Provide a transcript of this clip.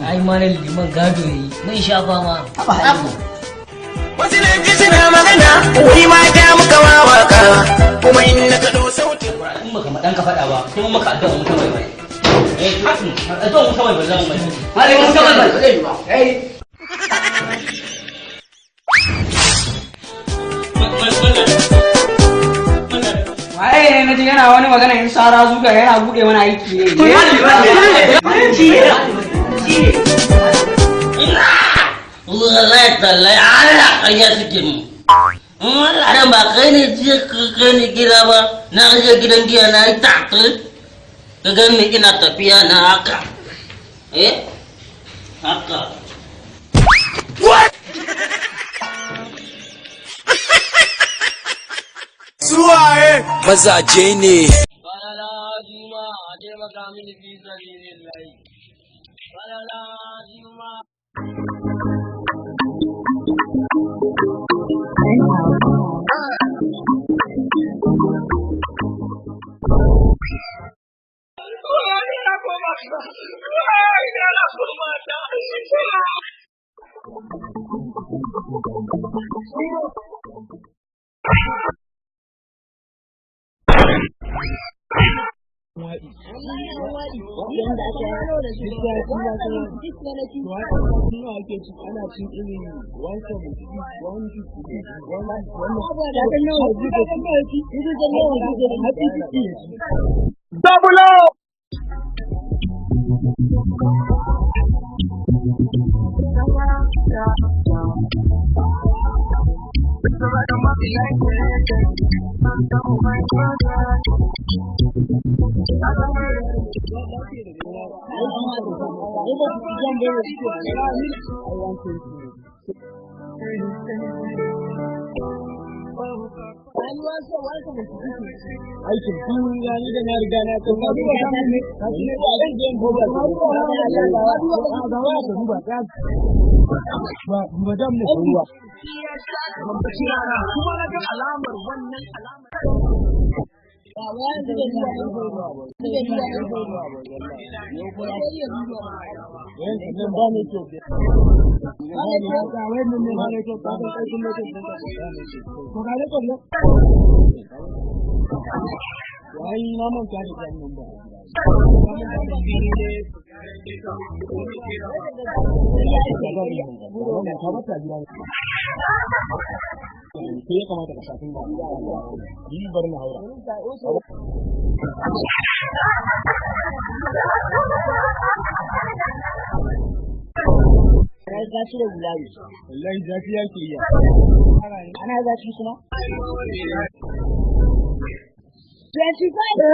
ai mana liman gado yayi mun shafa ma wasu nan ji suna magana wai mata muka wawaka kuma in na kaɗo sautin in baka madan ka faɗa ba sai mun maka addu'a mu tawai bai addu'a mu tawai bai zan mai hali mu tawai bai zai ba waye ne naji yana wani magana in sara zuga yana bude mana aiki ne wallahi tallahi Allah kanya suke mu Allah dan ba kai ne je kai ne gida ba na je gidan giya na yi tafi ka ga ni ina tafiya na haka haka what suwaye mazaje ne balala juma ade maka mini fi sabilillahi balala juma aikin duniya ni da na riga na kan ba ne zan je gobe ba dan mu ruwa kuma na ga alamar wannan alamar ya kamata ka shafin ba yi bari na haura zafi da gulabi wallahi zafi yake yi ana zafi kuma zafi ba da